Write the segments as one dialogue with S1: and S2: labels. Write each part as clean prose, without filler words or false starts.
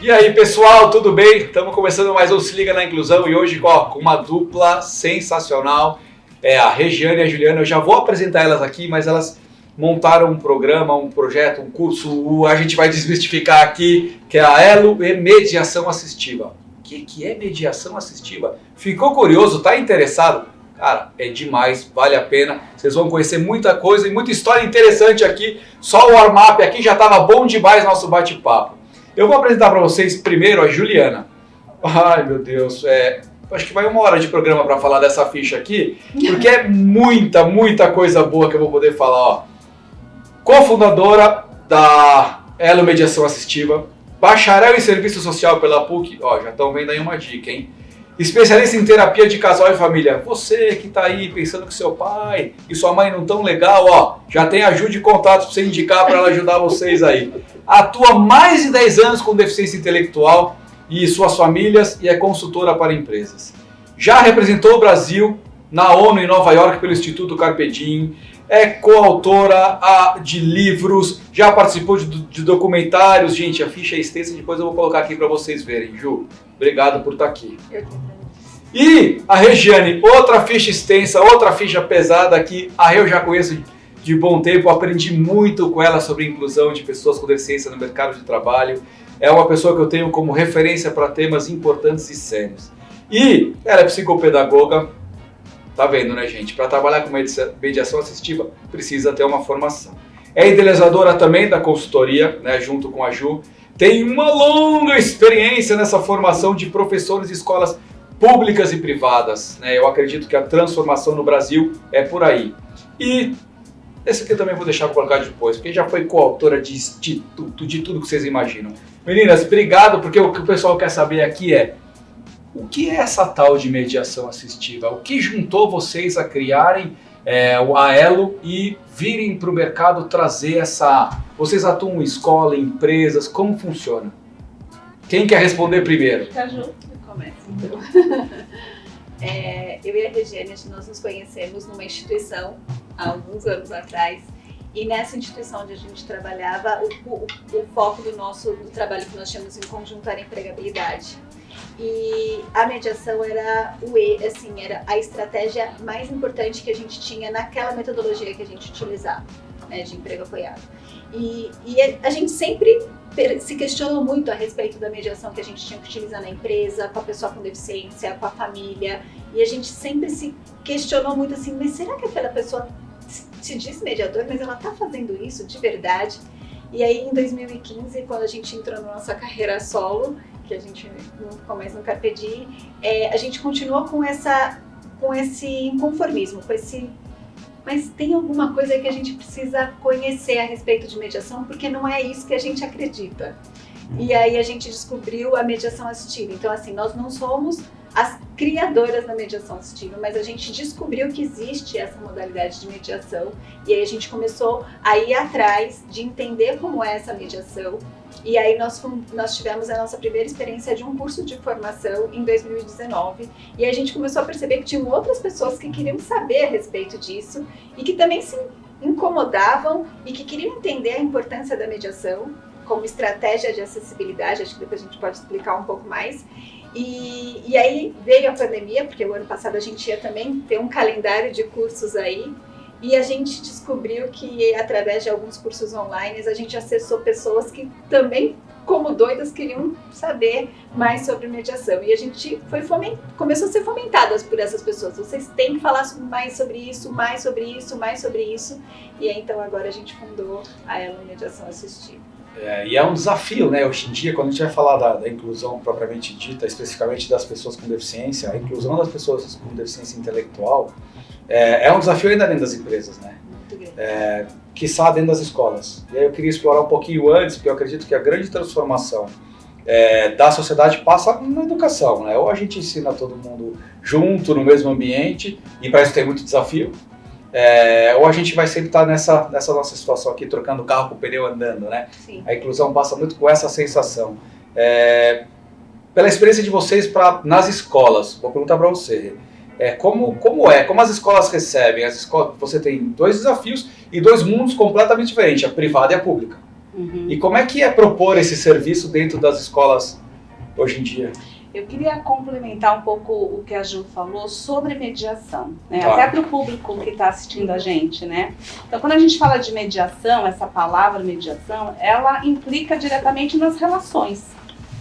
S1: E aí, pessoal, tudo bem? Estamos começando mais um Se Liga na Inclusão e hoje com uma dupla sensacional, a Regiane e a Juliana. Eu já vou apresentar elas aqui, mas elas montaram um programa, um projeto, um curso, a gente vai desmistificar aqui, que é a Elo e Mediação Assistiva. O que é mediação assistiva? Ficou curioso? Tá interessado? Cara, é demais, vale a pena. Vocês vão conhecer muita coisa e muita história interessante aqui. Só o warm-up aqui já estava bom demais nosso bate-papo. Eu vou apresentar para vocês primeiro a Juliana. Ai, meu Deus, acho que vai uma hora de programa para falar dessa ficha aqui, porque é muita coisa boa que eu vou poder falar. Ó. Cofundadora da Elo Mediação Assistiva, bacharel em Serviço Social pela PUC, ó, já estão vendo aí uma dica, hein? Especialista em terapia de casal e família. Você que está aí pensando que seu pai e sua mãe não tão legal, ó, já tem ajuda e contato para você indicar para ela ajudar vocês aí. Atua mais de 10 anos com deficiência intelectual e suas famílias e é consultora para empresas. Já representou o Brasil na ONU em Nova York pelo Instituto Carpe Diem, é coautora de livros, já participou de documentários. Gente, a ficha é extensa, depois eu vou colocar aqui para vocês verem. Ju, obrigado por estar aqui. E a Regiane, outra ficha extensa, outra ficha pesada aqui. A eu já conheço de bom tempo, aprendi muito com ela sobre inclusão de pessoas com deficiência no mercado de trabalho. É uma pessoa que eu tenho como referência para temas importantes e sérios. E ela é psicopedagoga. Tá vendo, né, gente? Para trabalhar com mediação assistiva, precisa ter uma formação. É idealizadora também da consultoria, né, junto com a Ju. Tem uma longa experiência nessa formação de professores de escolas públicas e privadas, né? Eu acredito que a transformação no Brasil é por aí. E esse aqui eu também vou deixar para colocar depois, porque já foi coautora de tudo que vocês imaginam. Meninas, obrigado, porque o que o pessoal quer saber aqui é o que é essa tal de mediação assistiva? O que juntou vocês a criarem a Elo e virem para o mercado trazer essa... Vocês atuam em escola, em empresas, como funciona? Quem quer responder primeiro?
S2: Caju, começa então. Eu e a Regiane, nós nos conhecemos numa instituição há alguns anos atrás. E nessa instituição onde a gente trabalhava, o foco do trabalho que nós tínhamos em conjunto era a empregabilidade. E a mediação era era a estratégia mais importante que a gente tinha naquela metodologia que a gente utilizava, né, de emprego apoiado. E a gente sempre se questionou muito a respeito da mediação que a gente tinha que utilizar na empresa, com a pessoa com deficiência, com a família. E a gente sempre se questionou muito assim, mas será que aquela pessoa se diz mediador, mas ela está fazendo isso de verdade? E aí em 2015, quando a gente entrou na nossa carreira solo, que a gente não ficou mais no Carpe Diem, a gente continuou com esse inconformismo, mas tem alguma coisa que a gente precisa conhecer a respeito de mediação, porque não é isso que a gente acredita. E aí a gente descobriu a mediação assistiva. Então assim, nós não somos as criadoras da mediação assistiva, mas a gente descobriu que existe essa modalidade de mediação e aí a gente começou a ir atrás de entender como é essa mediação. E aí nós tivemos a nossa primeira experiência de um curso de formação em 2019 e a gente começou a perceber que tinham outras pessoas que queriam saber a respeito disso e que também se incomodavam e que queriam entender a importância da mediação como estratégia de acessibilidade. Acho que depois a gente pode explicar um pouco mais. E aí veio a pandemia, porque o ano passado a gente ia também ter um calendário de cursos aí, e a gente descobriu que através de alguns cursos online a gente acessou pessoas que também, como doidas, queriam saber mais sobre mediação. E a gente começou a ser fomentadas por essas pessoas. Vocês têm que falar mais sobre isso, mais sobre isso, mais sobre isso. E aí, então agora a gente fundou a Elo Mediação Assistiva.
S1: E é um desafio, né? Hoje em dia, quando a gente vai falar da inclusão propriamente dita, especificamente das pessoas com deficiência, a inclusão das pessoas com deficiência intelectual é um desafio ainda dentro das empresas, né?
S2: Muito grande.
S1: Quiçá dentro das escolas. E aí eu queria explorar um pouquinho antes, porque eu acredito que a grande transformação da sociedade passa na educação, né? Ou a gente ensina todo mundo junto, no mesmo ambiente, e para isso tem muito desafio, ou a gente vai sempre estar nessa nossa situação aqui, trocando o carro com o pneu andando, né?
S2: Sim.
S1: A inclusão passa muito com essa sensação. Pela experiência de vocês nas escolas, vou perguntar para você, como as escolas recebem? Você tem dois desafios e dois mundos completamente diferentes, a privada e a pública. E como é que é propor esse serviço dentro das escolas hoje em dia?
S3: Eu queria complementar um pouco o que a Ju falou sobre mediação, né?
S1: Claro.
S3: Até para o público que está assistindo a gente, né? Então, quando a gente fala de mediação, essa palavra mediação, ela implica diretamente nas relações.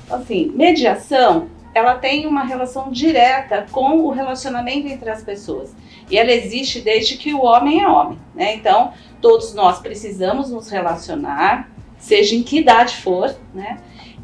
S3: Assim, mediação, ela tem uma relação direta com o relacionamento entre as pessoas. E ela existe desde que o homem é homem, né? Então, todos nós precisamos nos relacionar, seja em que idade for, né?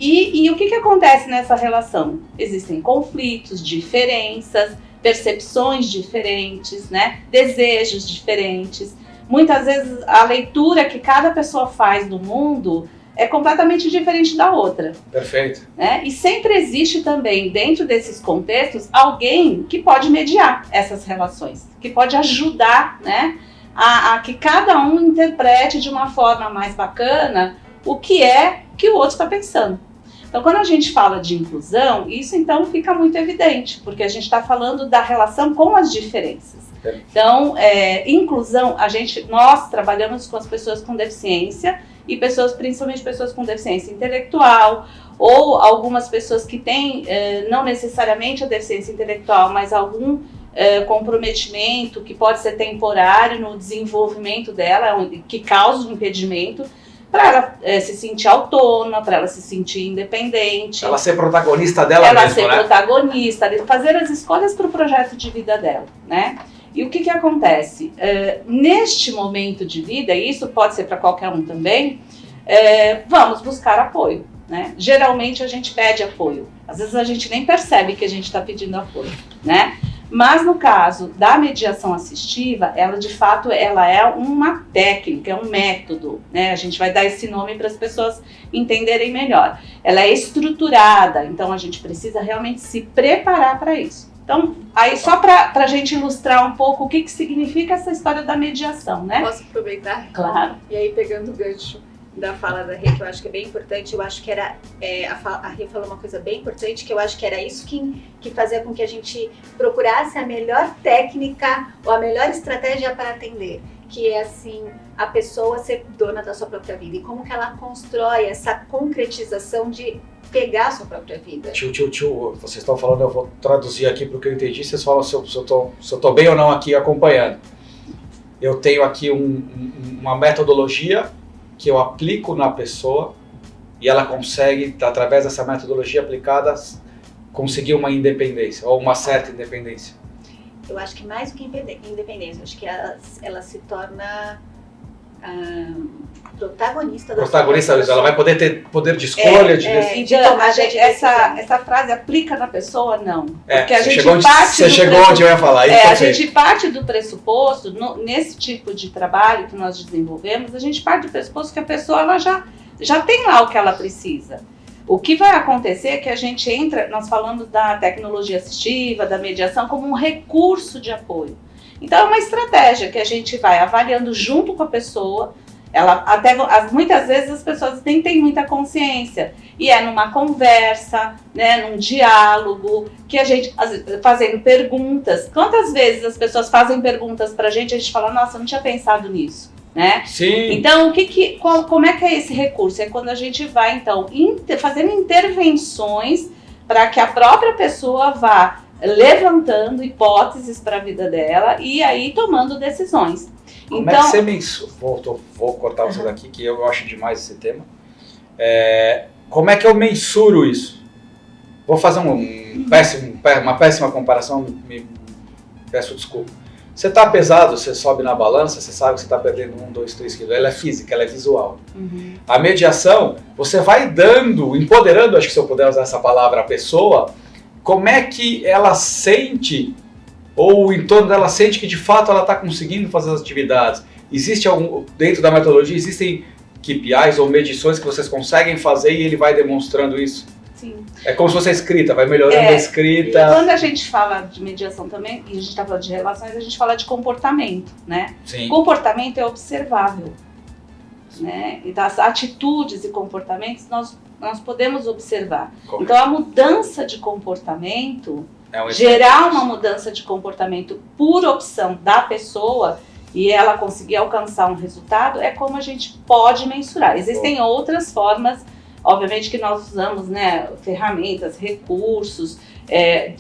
S3: E o que acontece nessa relação? Existem conflitos, diferenças, percepções diferentes, né? Desejos diferentes. Muitas vezes a leitura que cada pessoa faz do mundo é completamente diferente da outra.
S1: Perfeito.
S3: Né? E sempre existe também, dentro desses contextos, alguém que pode mediar essas relações, que pode ajudar, né, a que cada um interprete de uma forma mais bacana o que é que o outro está pensando. Então, quando a gente fala de inclusão, isso então fica muito evidente, porque a gente está falando da relação com as diferenças. Então, inclusão, nós trabalhamos com as pessoas com deficiência e principalmente pessoas com deficiência intelectual, ou algumas pessoas que têm, não necessariamente a deficiência intelectual, mas algum comprometimento que pode ser temporário no desenvolvimento dela, que causa um impedimento, para ela se sentir autônoma, para ela se sentir independente.
S1: Ela ser protagonista dela mesma, né?
S3: Ela ser protagonista, fazer as escolhas para o projeto de vida dela, né? E o que acontece? Neste momento de vida, e isso pode ser para qualquer um também, vamos buscar apoio, né? Geralmente a gente pede apoio. Às vezes a gente nem percebe que a gente está pedindo apoio, né? Mas no caso da mediação assistiva, ela de fato ela é uma técnica, é um método, né? A gente vai dar esse nome para as pessoas entenderem melhor. Ela é estruturada, então a gente precisa realmente se preparar para isso. Então, aí só para a gente ilustrar um pouco o que significa essa história da mediação, né?
S2: Posso aproveitar?
S3: Claro.
S2: E aí, pegando o gancho da fala da Rê, que eu acho que é bem importante, eu acho que era, a Rê falou uma coisa bem importante, que eu acho que era isso que fazia com que a gente procurasse a melhor técnica ou a melhor estratégia para atender, que é assim, a pessoa ser dona da sua própria vida, e como que ela constrói essa concretização de pegar a sua própria vida.
S1: Tio, vocês estão falando, eu vou traduzir aqui para o que eu entendi, vocês falam se eu tô bem ou não aqui acompanhando. Eu tenho aqui uma metodologia que eu aplico na pessoa e ela consegue, através dessa metodologia aplicada, conseguir uma independência, ou uma certa independência.
S2: Eu acho que mais do que independência, eu acho que ela se torna protagonista da sua vida.
S1: Ela vai poder ter poder de escolha, de decidir.
S3: Então, essa frase aplica na pessoa? Não. Porque
S1: você chegou onde eu ia falar.
S3: A gente parte do pressuposto, nesse tipo de trabalho que nós desenvolvemos, a gente parte do pressuposto que a pessoa ela já tem lá o que ela precisa. O que vai acontecer é que a gente nós falamos da tecnologia assistiva, da mediação, como um recurso de apoio. Então é uma estratégia que a gente vai avaliando junto com a pessoa. Muitas vezes as pessoas nem têm muita consciência, e é numa conversa, né, num diálogo, que a gente fazendo perguntas. Quantas vezes as pessoas fazem perguntas pra gente e a gente fala, nossa, eu não tinha pensado nisso, né?
S1: Sim.
S3: Então, como é que é esse recurso? É quando a gente vai, então, fazendo intervenções para que a própria pessoa vá levantando hipóteses para a vida dela e aí tomando decisões.
S1: Como é que você mensura? Vou cortar você daqui, que eu acho demais esse tema. Como é que eu mensuro isso? Vou fazer uma péssima comparação, me peço desculpa. Você está pesado, você sobe na balança, você sabe que você está perdendo 1, 2, 3 quilos. Ela é física, ela é visual.
S3: Uhum.
S1: A mediação, você vai empoderando, acho que se eu puder usar essa palavra, a pessoa, como é que ela sente, ou o entorno dela sente que de fato ela está conseguindo fazer as atividades. Dentro da metodologia, existem KPIs ou medições que vocês conseguem fazer e ele vai demonstrando isso?
S3: Sim.
S1: É como se fosse a escrita, vai melhorando a escrita.
S3: E quando a gente fala de mediação também, e a gente está falando de relações, a gente fala de comportamento, né?
S1: Sim.
S3: Comportamento é observável, né? Então, as atitudes e comportamentos nós podemos observar.
S1: Correto.
S3: Então, a mudança de comportamento,
S1: É
S3: gerar uma mudança de comportamento por opção da pessoa, e ela conseguir alcançar um resultado, é como a gente pode mensurar. Existem outras formas, obviamente, que nós usamos, né, ferramentas, recursos,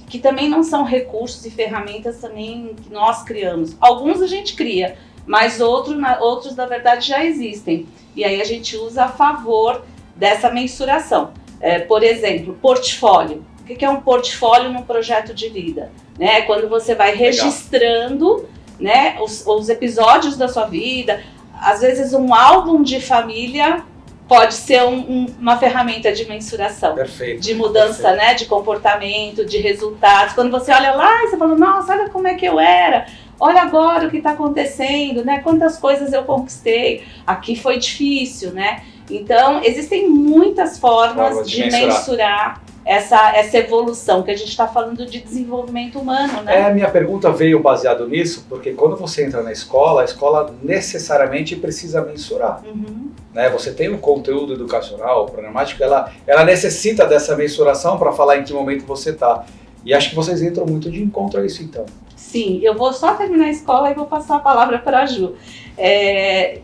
S3: que também não são recursos e ferramentas também que nós criamos. Alguns a gente cria, mas outros, na verdade, já existem. E aí a gente usa a favor dessa mensuração. Por exemplo, portfólio. O que é um portfólio num projeto de vida? Né? Quando você vai registrando, né, os episódios da sua vida. Às vezes um álbum de família pode ser uma ferramenta de mensuração.
S1: Perfeito.
S3: De mudança, né, de comportamento, de resultados. Quando você olha lá e você fala, nossa, olha como é que eu era. Olha agora o que está acontecendo, né? Quantas coisas eu conquistei. Aqui foi difícil, né? Então, existem muitas formas de mensurar essa evolução, que a gente está falando de desenvolvimento humano, né?
S1: Minha pergunta veio baseado nisso, porque quando você entra na escola, a escola necessariamente precisa mensurar. Né? Você tem um conteúdo educacional, programático, ela necessita dessa mensuração para falar em que momento você está. E acho que vocês entram muito de encontro a isso, então.
S3: Sim, eu vou só terminar a escola e vou passar a palavra para a Ju.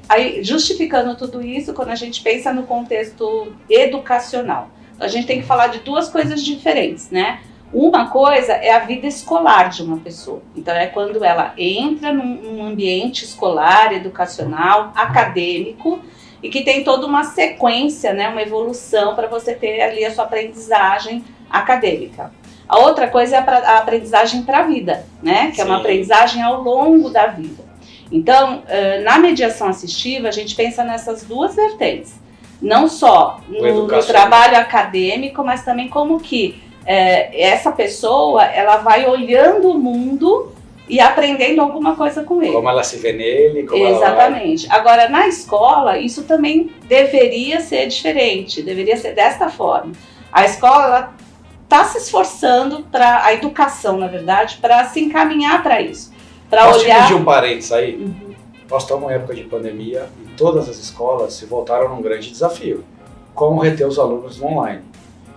S3: Aí, justificando tudo isso, quando a gente pensa no contexto educacional, a gente tem que falar de duas coisas diferentes, né? Uma coisa é a vida escolar de uma pessoa. Então, é quando ela entra num ambiente escolar, educacional, acadêmico, e que tem toda uma sequência, né? Uma evolução para você ter ali a sua aprendizagem acadêmica. A outra coisa é a aprendizagem para a vida, né? Que é uma aprendizagem ao longo da vida. Então, na mediação assistiva, a gente pensa nessas duas vertentes. Não só no trabalho acadêmico, mas também como que essa pessoa ela vai olhando o mundo e aprendendo alguma coisa com ele.
S1: Como ela se vê nele.
S3: Exatamente. Agora, na escola, isso também deveria ser diferente, deveria ser desta forma. A escola está se esforçando para a educação, na verdade, para se encaminhar para isso.
S1: Posso te pedir um parênteses aí? Nós estamos em época de pandemia e todas as escolas se voltaram num grande desafio. Como reter os alunos no online.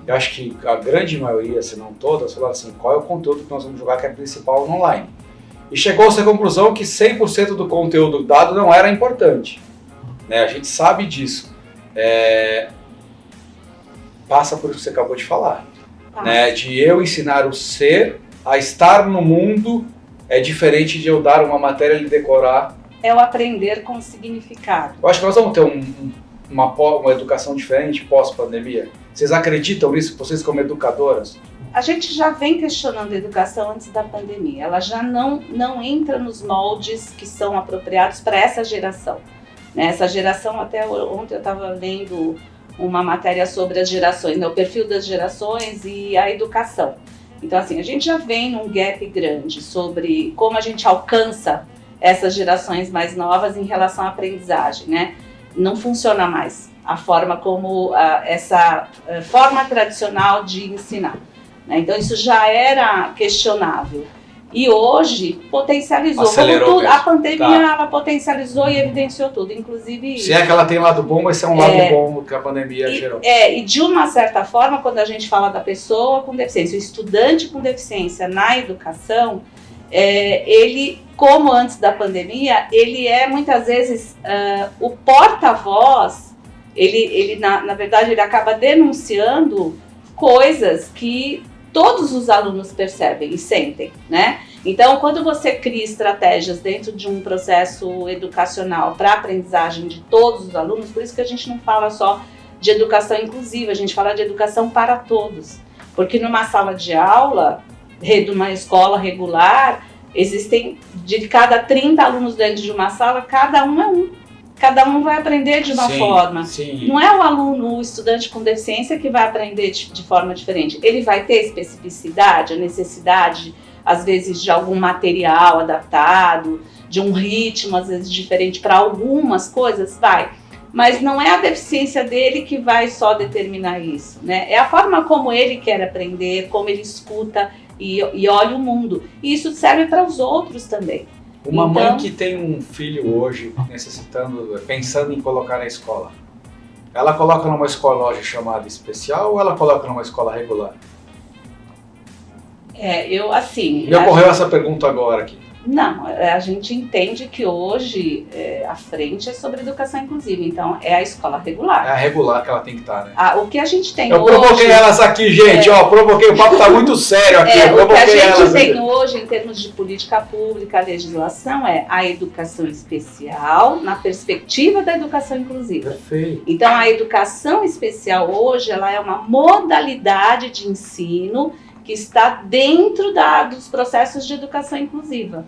S1: Eu acho que a grande maioria, se não todas, falaram assim, qual é o conteúdo que nós vamos jogar que é principal no online? E chegou-se à conclusão que 100% do conteúdo dado não era importante. Né? A gente sabe disso. Passa por isso que você acabou de falar. Né? De eu ensinar o ser a estar no mundo é diferente de eu dar uma matéria e decorar.
S3: É o aprender com significado.
S1: Eu acho que nós vamos ter uma educação diferente pós-pandemia. Vocês acreditam nisso, vocês como educadoras?
S3: A gente já vem questionando a educação antes da pandemia. Ela já não entra nos moldes que são apropriados para essa geração. Né? Essa geração, até ontem eu estava lendo uma matéria sobre as gerações, né? O perfil das gerações e a educação. Então, assim, a gente já vem num gap grande sobre como a gente alcança essas gerações mais novas em relação à aprendizagem, né? Não funciona mais a forma como essa forma tradicional de ensinar. Né? Então, isso já era questionável. E hoje potencializou.
S1: Acelerou
S3: tudo, a pandemia ela potencializou e evidenciou tudo, inclusive.
S1: Se é que ela tem lado bom, esse é um lado bom que a pandemia gerou.
S3: E de uma certa forma, quando a gente fala da pessoa com deficiência, o estudante com deficiência na educação, ele, como antes da pandemia, ele é muitas vezes o porta-voz, ele na verdade, ele acaba denunciando coisas que todos os alunos percebem e sentem, né? Então, quando você cria estratégias dentro de um processo educacional para a aprendizagem de todos os alunos, por isso que a gente não fala só de educação inclusiva, a gente fala de educação para todos. Porque numa sala de aula, de uma escola regular, existem, de cada 30 alunos dentro de uma sala, cada um é um. Cada um vai aprender de uma forma.
S1: Sim.
S3: Não é o aluno, o estudante com deficiência que vai aprender de forma diferente. Ele vai ter especificidade, a necessidade, às vezes, de algum material adaptado, de um ritmo, às vezes, diferente para algumas coisas, vai. Mas não é a deficiência dele que vai só determinar isso, né? É a forma como ele quer aprender, como ele escuta e olha o mundo. E isso serve para os outros também.
S1: Uma mãe que tem um filho hoje pensando em colocar na escola, ela coloca numa escola hoje chamada especial ou ela coloca numa escola regular?
S3: Eu assim...
S1: Me ocorreu essa pergunta agora aqui.
S3: Não, a gente entende que hoje a frente é sobre educação inclusiva, então é a escola regular.
S1: É a regular que ela tem que estar, né?
S3: O que a gente tem
S1: Eu
S3: hoje...
S1: provoquei elas aqui, gente, provoquei, o papo tá muito sério aqui.
S3: O que a gente tem hoje em termos de política pública, legislação, é a educação especial na perspectiva da educação inclusiva.
S1: Perfeito.
S3: Então a educação especial hoje, ela é uma modalidade de ensino que está dentro dos processos de educação inclusiva.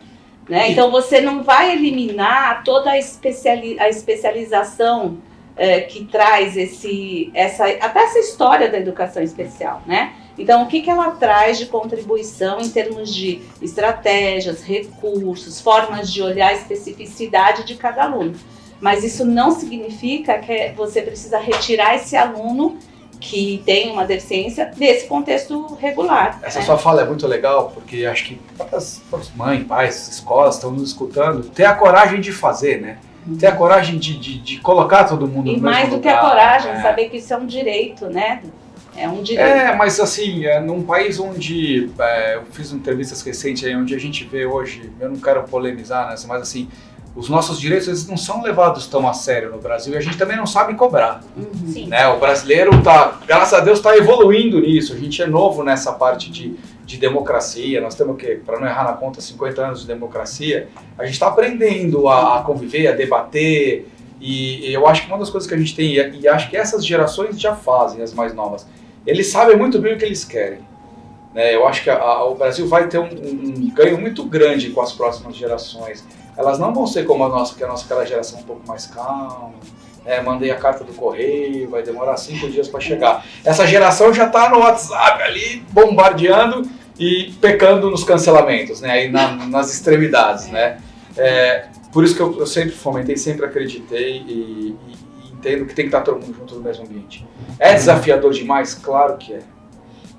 S3: Né? Então você não vai eliminar toda a especialização que traz até essa história da educação especial. Né? Então o que ela traz de contribuição em termos de estratégias, recursos, formas de olhar a especificidade de cada aluno. Mas isso não significa que você precisa retirar esse aluno que tem uma deficiência desse contexto regular.
S1: Essa sua fala é muito legal, porque acho que as mães, pais, escolas estão nos escutando, ter a coragem de fazer, né? Ter a coragem de colocar todo mundo no mesmo lugar.
S3: E mais do que a coragem, saber que isso é um direito, né? É um direito.
S1: Mas assim, num país onde, eu fiz entrevistas recentes aí, onde a gente vê hoje, eu não quero polemizar nessa, mas assim, os nossos direitos eles não são levados tão a sério no Brasil e a gente também não sabe cobrar.
S3: Sim.
S1: Né? O brasileiro graças a Deus, está evoluindo nisso. A gente é novo nessa parte de democracia. Nós temos para não errar na conta, 50 anos de democracia. A gente está aprendendo a conviver, a debater. E eu acho que uma das coisas que a gente tem, e acho que essas gerações já fazem, as mais novas, eles sabem muito bem o que eles querem. Né? Eu acho que o Brasil vai ter um ganho muito grande com as próximas gerações. Elas não vão ser como a nossa, que é aquela geração um pouco mais calma. Mandei a carta do correio, vai demorar 5 dias para chegar. Essa geração já está no WhatsApp ali, bombardeando e pecando nos cancelamentos, né? Aí nas extremidades, né? Por isso que eu sempre fomentei, sempre acreditei e entendo que tem que estar todo mundo junto no mesmo ambiente. É desafiador demais? Claro que é.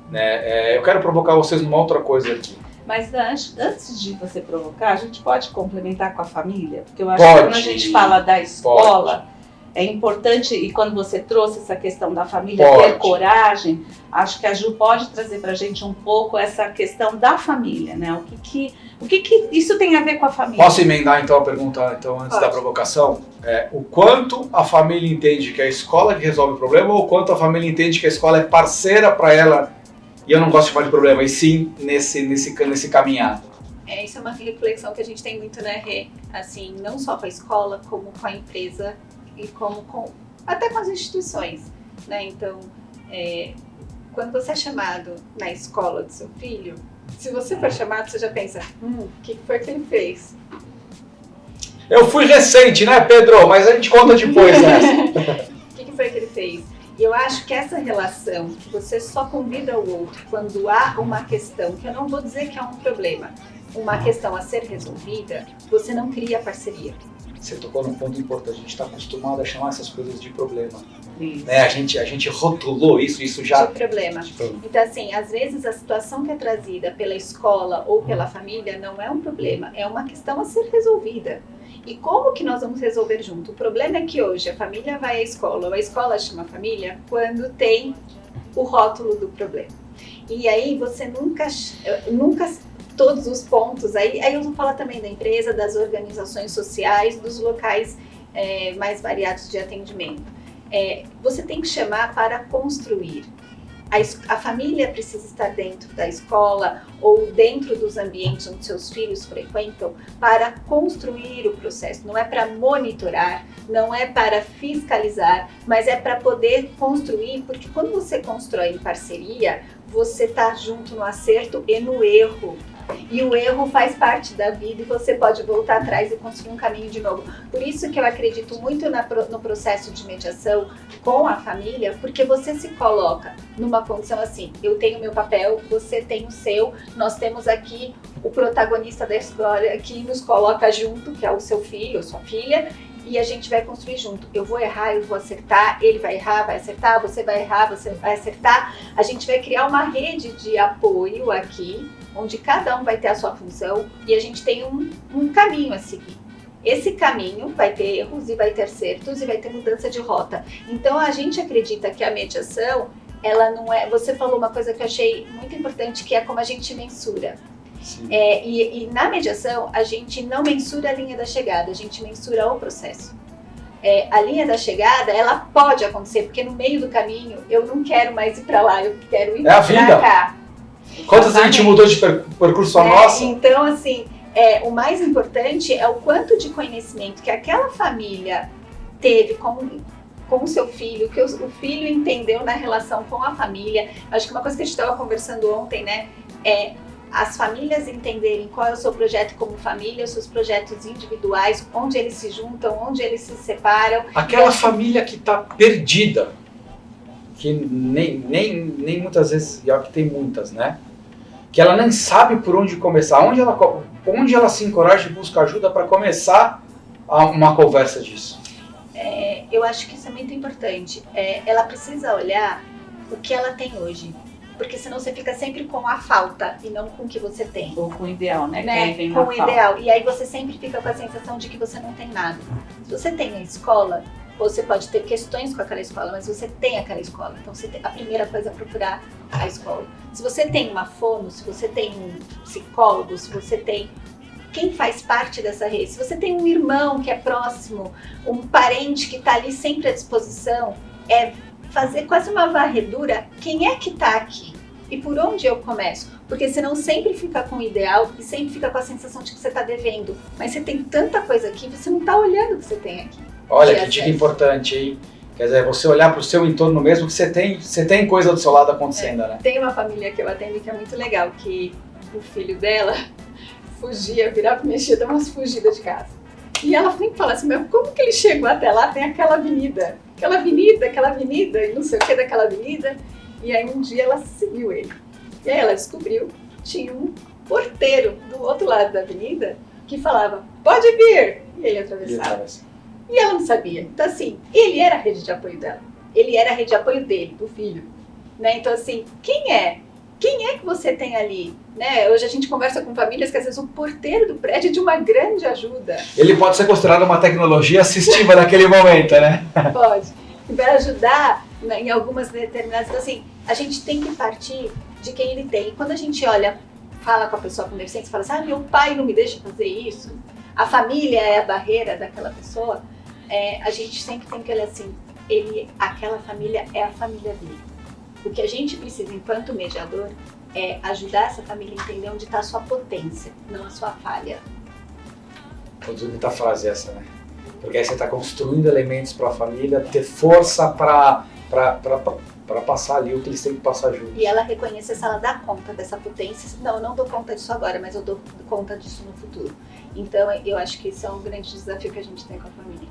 S1: Né? Eu quero provocar vocês numa outra coisa aqui.
S3: Mas antes de você provocar, a gente pode complementar com a família? Porque eu acho que quando a gente fala da escola, é importante, e quando você trouxe essa questão da família ter coragem, acho que a Ju pode trazer pra gente um pouco essa questão da família, né? O que isso tem a ver com a família?
S1: Posso emendar então a pergunta antes da provocação? O quanto a família entende que é a escola que resolve o problema ou o quanto a família entende que a escola é parceira para ela? E eu não gosto de chamar de problema, e sim nesse caminhar.
S2: Isso é uma reflexão que a gente tem muito, né, Rê? Assim, não só com a escola, como com a empresa e até com as instituições, né? Então, quando você é chamado na escola do seu filho, se você for chamado, você já pensa, o que foi que ele fez?
S1: Eu fui recente, né, Pedro? Mas a gente conta depois essa.
S2: O que foi que ele fez? E eu acho que essa relação, que você só convida o outro quando há uma questão, que eu não vou dizer que é um problema, uma questão a ser resolvida, você não cria parceria.
S1: Você tocou num ponto importante, a gente está acostumado a chamar essas coisas de problema. Né? A gente rotulou isso já...
S2: De problema. Então assim, às vezes a situação que é trazida pela escola ou pela família não é um problema, é uma questão a ser resolvida. E como que nós vamos resolver junto? O problema é que hoje a família vai à escola, ou a escola chama a família, quando tem o rótulo do problema. E aí você nunca todos os pontos, aí eu vou falar também da empresa, das organizações sociais, dos locais mais variados de atendimento. Você tem que chamar para construir. A família precisa estar dentro da escola ou dentro dos ambientes onde seus filhos frequentam para construir o processo. Não é para monitorar, não é para fiscalizar, mas é para poder construir, porque quando você constrói em parceria, você está junto no acerto e no erro. E o erro faz parte da vida e você pode voltar atrás e construir um caminho de novo. Por isso que eu acredito muito no processo de mediação com a família, porque você se coloca numa condição assim, eu tenho meu papel, você tem o seu, nós temos aqui o protagonista da história que nos coloca junto, que é o seu filho ou sua filha, e a gente vai construir junto. Eu vou errar, eu vou acertar, ele vai errar, vai acertar, você vai errar, você vai acertar. A gente vai criar uma rede de apoio aqui, onde cada um vai ter a sua função e a gente tem um caminho a seguir. Esse caminho vai ter erros e vai ter acertos e vai ter mudança de rota. Então a gente acredita que a mediação, ela não é... Você falou uma coisa que eu achei muito importante, que é como a gente mensura. E na mediação, a gente não mensura a linha da chegada, a gente mensura o processo. A linha da chegada, ela pode acontecer, porque no meio do caminho, eu não quero mais ir para lá, eu quero ir para cá.
S1: Quantas a gente mudou de percurso nossa?
S2: Então, assim, o mais importante é o quanto de conhecimento que aquela família teve com o seu filho, que o filho entendeu na relação com a família. Acho que uma coisa que a gente estava conversando ontem, né, é as famílias entenderem qual é o seu projeto como família, os seus projetos individuais, onde eles se juntam, onde eles se separam.
S1: Aquela família que está perdida, que nem muitas vezes, e que tem muitas, né? Que ela nem sabe por onde começar, onde ela se encoraja e busca ajuda para começar uma conversa disso.
S2: Eu acho que isso é muito importante. Ela precisa olhar o que ela tem hoje. Porque senão você fica sempre com a falta e não com o que você tem.
S3: Ou com o ideal, né?
S2: Com o ideal. E aí você sempre fica com a sensação de que você não tem nada. Se você tem a escola, você pode ter questões com aquela escola, mas você tem aquela escola. Então a primeira coisa é procurar a escola. Se você tem uma fono, se você tem um psicólogo, se você tem quem faz parte dessa rede, se você tem um irmão que é próximo, um parente que está ali sempre à disposição, fazer quase uma varredura, quem é que está aqui e por onde eu começo, porque senão sempre fica com o ideal e sempre fica com a sensação de que você está devendo, mas você tem tanta coisa aqui, você não está olhando o que você tem aqui.
S1: Olha que dica importante, hein? Quer dizer, você olhar para o seu entorno mesmo, que você tem coisa do seu lado acontecendo, né?
S2: Tem uma família que eu atendo que é muito legal, que o filho dela fugia, virava e mexia, dava umas fugidas de casa. E ela sempre fala assim, mas como que ele chegou até lá? Tem aquela avenida, e não sei o que daquela avenida. E aí um dia ela seguiu ele. E aí ela descobriu que tinha um porteiro do outro lado da avenida que falava, pode vir! E ele atravessava. E ela não sabia. Então assim, ele era a rede de apoio dela. Ele era a rede de apoio dele, do filho. Né? Então assim, quem é que você tem ali? Né? Hoje a gente conversa com famílias que às vezes o porteiro do prédio é de uma grande ajuda.
S1: Ele pode ser considerado uma tecnologia assistiva naquele momento, né?
S2: Pode. E para ajudar em algumas determinadas... Então, assim, a gente tem que partir de quem ele tem. E quando a gente fala com a pessoa com deficiência, fala assim, meu pai não me deixa fazer isso, a família é a barreira daquela pessoa, a gente sempre tem que olhar assim, aquela família é a família dele. O que a gente precisa, enquanto mediador, é ajudar essa família a entender onde está a sua potência, não a sua falha.
S1: Bonita frase essa, né? Porque aí você está construindo elementos para a família ter força para passar ali o que eles têm que passar juntos.
S2: E ela reconhecer se ela dá conta dessa potência. Não, eu não dou conta disso agora, mas eu dou conta disso no futuro. Então, eu acho que isso é um grande desafio que a gente tem com a família.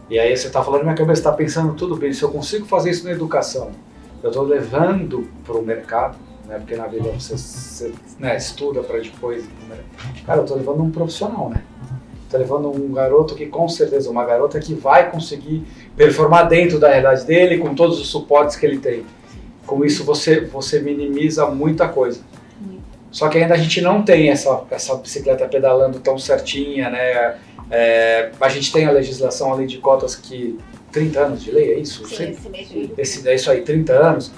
S1: E aí você está falando, minha cabeça está pensando, tudo bem, se eu consigo fazer isso na educação, eu estou levando para o mercado, né? Porque na vida você né, estuda para depois... Cara, eu estou levando um profissional, né? Estou levando um garoto que com certeza, uma garota que vai conseguir performar dentro da realidade dele, com todos os suportes que ele tem. Com isso você minimiza muita coisa. Só que ainda a gente não tem essa bicicleta pedalando tão certinha, né? A gente tem a legislação, a lei de cotas que 30 anos de lei, é isso?
S2: Sim, esse mês de julho.
S1: É isso aí, 30 anos.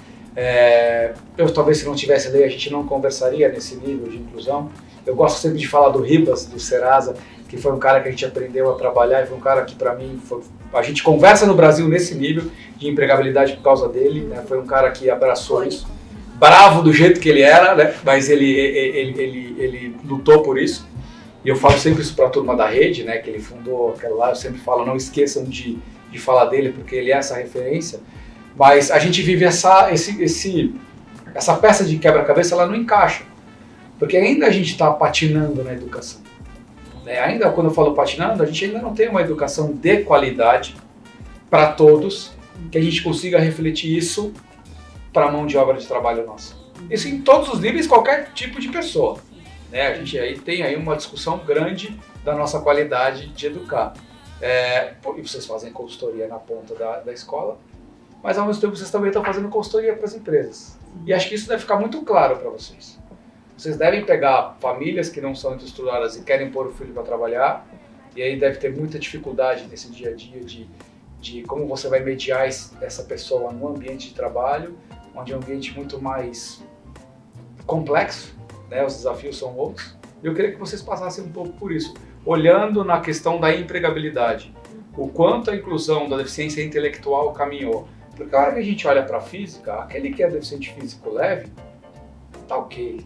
S1: Talvez se não tivesse lei a gente não conversaria nesse nível de inclusão. Eu gosto sempre de falar do Ribas, do Serasa, que foi um cara que a gente aprendeu a trabalhar e foi um cara que para mim, a gente conversa no Brasil nesse nível de empregabilidade por causa dele, né? Foi um cara que abraçou isso, bravo do jeito que ele era, né? Mas ele lutou por isso. E eu falo sempre isso para a turma da rede, né? Que ele fundou aquela lá, eu sempre falo, não esqueçam de falar dele, porque ele é essa referência. Mas a gente vive essa peça de quebra-cabeça, ela não encaixa. Porque ainda a gente está patinando na educação. Ainda quando eu falo patinando, a gente ainda não tem uma educação de qualidade para todos, que a gente consiga refletir isso para a mão de obra de trabalho nossa. Isso em todos os níveis, qualquer tipo de pessoa. A gente aí tem aí uma discussão grande da nossa qualidade de educar. E vocês fazem consultoria na ponta da escola, mas ao mesmo tempo vocês também estão fazendo consultoria para as empresas. E acho que isso deve ficar muito claro para vocês. Vocês devem pegar famílias que não são estruturadas e querem pôr o filho para trabalhar, e aí deve ter muita dificuldade nesse dia a dia de como você vai mediar essa pessoa num ambiente de trabalho, onde é um ambiente muito mais complexo, né? Os desafios são outros. Eu queria que vocês passassem um pouco por isso, olhando na questão da empregabilidade, o quanto a inclusão da deficiência intelectual caminhou. Porque a hora que a gente olha para a física, aquele que é deficiente físico leve, tá ok,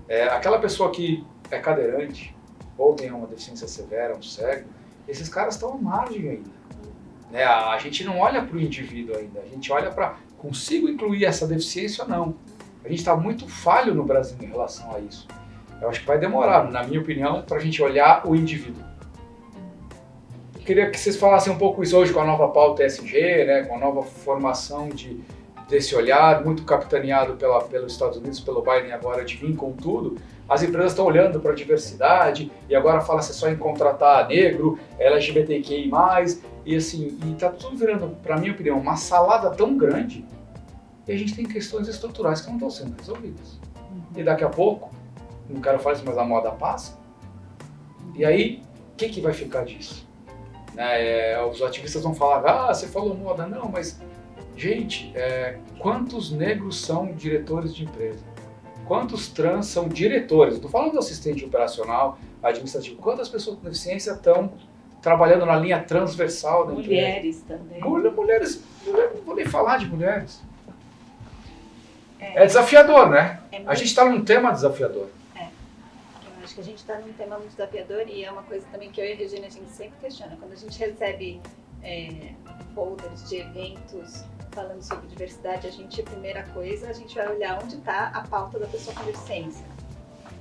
S1: né? Aquela pessoa que é cadeirante, ou tem uma deficiência severa, um cego, esses caras estão à margem ainda. Né? A gente não olha para o indivíduo ainda, a gente olha para consigo incluir essa deficiência ou não. A gente está muito falho no Brasil em relação a isso. Eu acho que vai demorar, na minha opinião, para a gente olhar o indivíduo. Eu queria que vocês falassem um pouco isso hoje com a nova pauta ESG, né? Com a nova formação desse olhar, muito capitaneado pelos Estados Unidos, pelo Biden agora, de vir com tudo. As empresas estão olhando para a diversidade e agora fala-se só em contratar negro, LGBTQI+, e assim, e tá tudo virando, para minha opinião, uma salada tão grande e a gente tem questões estruturais que não estão sendo resolvidas. E daqui a pouco, não quero falar isso, mas a moda passa, e aí, o que vai ficar disso? Os ativistas vão falar, você falou moda, não, mas, gente, quantos negros são diretores de empresa? Quantos trans são diretores? Não estou falando do assistente operacional, administrativo. Quantas pessoas com deficiência estão trabalhando na linha transversal da empresa?
S3: Mulheres também.
S1: Mulheres, não vou nem falar de mulheres. É desafiador, né? A gente está num tema desafiador.
S2: Eu acho que a gente está num tema muito desafiador e é uma coisa também que eu e a Regina a gente sempre questiona. Quando a gente recebe folders de eventos falando sobre diversidade, a primeira coisa, a gente vai olhar onde está a pauta da pessoa com deficiência.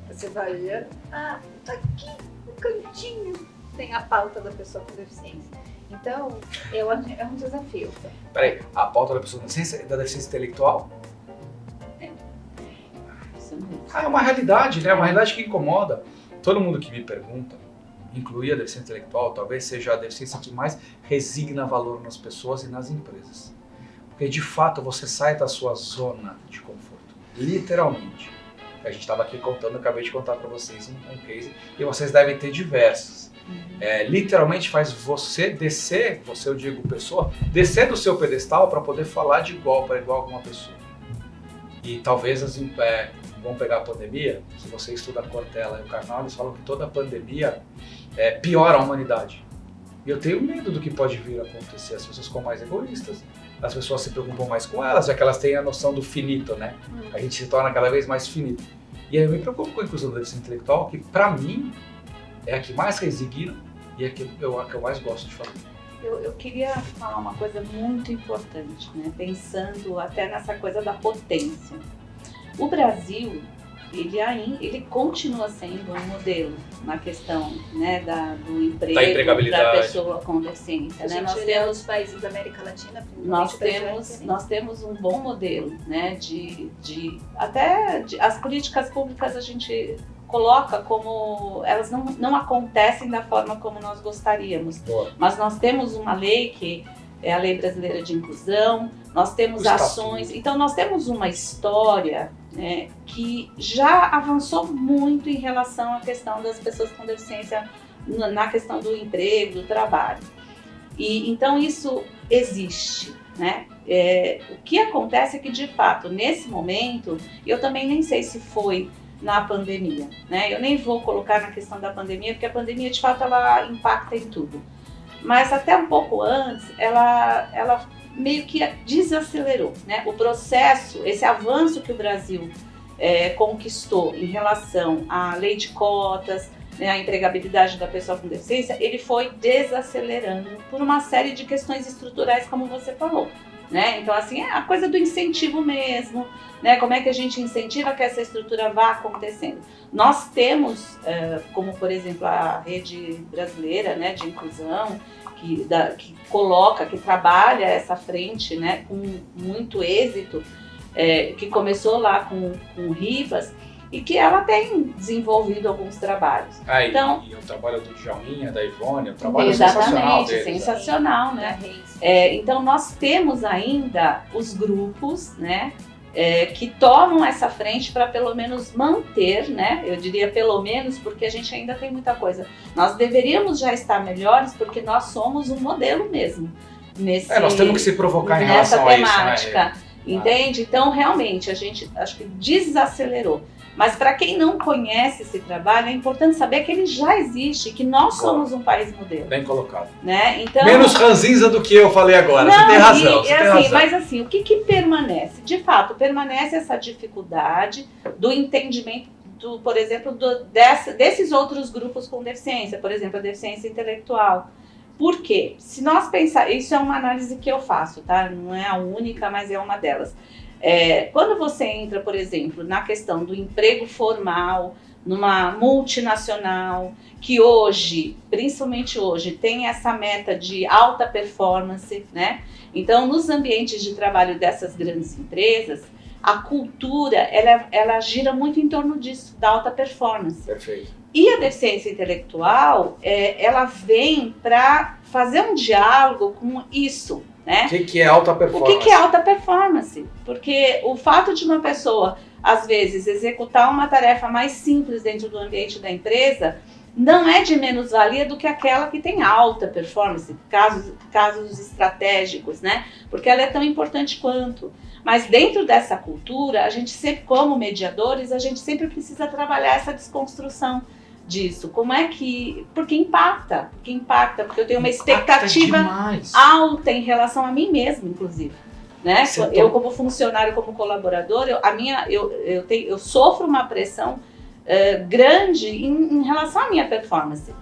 S2: Você vai olhando, tá aqui no cantinho, tem a pauta da pessoa com deficiência. Então, é um desafio.
S1: Peraí, a pauta da pessoa com deficiência da deficiência intelectual? É uma realidade, né? Uma realidade que incomoda. Todo mundo que me pergunta, incluir a deficiência intelectual, talvez seja a deficiência que mais resigna valor nas pessoas e nas empresas. Porque de fato você sai da sua zona de conforto, literalmente. A gente estava aqui contando, eu acabei de contar para vocês um case, e vocês devem ter diversos. Literalmente faz você descer, eu digo pessoa, descer do seu pedestal para poder falar de igual para igual com uma pessoa. E talvez vamos pegar a pandemia, se você estuda a Cortella e o Karnal, eles falam que toda a pandemia piora a humanidade. E eu tenho medo do que pode vir a acontecer. As pessoas ficam mais egoístas, as pessoas se preocupam mais com elas, já que elas têm a noção do finito, né? A gente se torna cada vez mais finito. E aí eu me preocupo com a inclusão da deficiência intelectual, que pra mim é a que mais resigna e é a que eu mais gosto de falar.
S3: Eu queria falar uma coisa muito importante, né? Pensando até nessa coisa da potência. O Brasil, ele continua sendo um modelo na questão, né, do emprego
S1: da empregabilidade
S3: da pessoa com deficiência. Né?
S2: Nós temos países da América Latina,
S3: nós temos um bom modelo, né, as políticas públicas a gente coloca como elas não acontecem da forma como nós gostaríamos. Boa. Mas nós temos uma lei que é a Lei Brasileira de Inclusão, nós temos ações, então nós temos uma história, né, que já avançou muito em relação à questão das pessoas com deficiência na questão do emprego, do trabalho. E então isso existe, né? O que acontece é que de fato nesse momento, eu também nem sei se foi na pandemia, né? Eu nem vou colocar na questão da pandemia, porque a pandemia de fato ela impacta em tudo. Mas até um pouco antes, ela meio que desacelerou, né? O processo, esse avanço que o Brasil conquistou em relação à lei de cotas, né, a empregabilidade da pessoa com deficiência, ele foi desacelerando por uma série de questões estruturais, como você falou. Né? Então, assim, é a coisa do incentivo mesmo, né? Como é que a gente incentiva que essa estrutura vá acontecendo. Nós temos, como por exemplo a rede brasileira, né, de inclusão, que trabalha essa frente, né, com muito êxito, que começou lá com o Ribas, e que ela tem desenvolvido alguns trabalhos.
S1: Então, e o trabalho do Djalminha, da Ivone, o trabalho sensacional deles.
S3: Sensacional, né? Então nós temos ainda os grupos, né, que tomam essa frente para pelo menos manter, né? Eu diria pelo menos, porque a gente ainda tem muita coisa. Nós deveríamos já estar melhores, porque nós somos um modelo mesmo.
S1: Nós temos que se provocar em relação a isso, né?
S3: Entende? Então, realmente, a gente acho que desacelerou. Mas para quem não conhece esse trabalho, é importante saber que ele já existe, que nós somos um país modelo.
S1: Bem colocado.
S3: Né? Então,
S1: menos ranzinza do que eu falei agora,
S3: não,
S1: você tem razão.
S3: Você tem razão. Mas assim, o que permanece? De fato, permanece essa dificuldade do entendimento, por exemplo, desses outros grupos com deficiência, por exemplo, a deficiência intelectual. Por quê? Se nós pensar, isso é uma análise que eu faço, tá? Não é a única, mas é uma delas. Quando você entra, por exemplo, na questão do emprego formal, numa multinacional, que hoje, principalmente hoje, tem essa meta de alta performance, né? Então, nos ambientes de trabalho dessas grandes empresas, a cultura, ela gira muito em torno disso, da alta performance.
S1: Perfeito.
S3: E a deficiência intelectual, ela vem para fazer um diálogo com isso, né?
S1: O que é alta performance?
S3: O que é alta performance? Porque o fato de uma pessoa, às vezes, executar uma tarefa mais simples dentro do ambiente da empresa não é de menos valia do que aquela que tem alta performance, casos estratégicos, né? Porque ela é tão importante quanto. Mas dentro dessa cultura, a gente sempre, como mediadores, a gente sempre precisa trabalhar essa desconstrução disso. Como é que... Porque impacta, porque eu tenho uma expectativa alta em relação a mim mesma, inclusive. Né? Eu como funcionário, como colaborador, eu sofro uma pressão grande em relação à minha performance.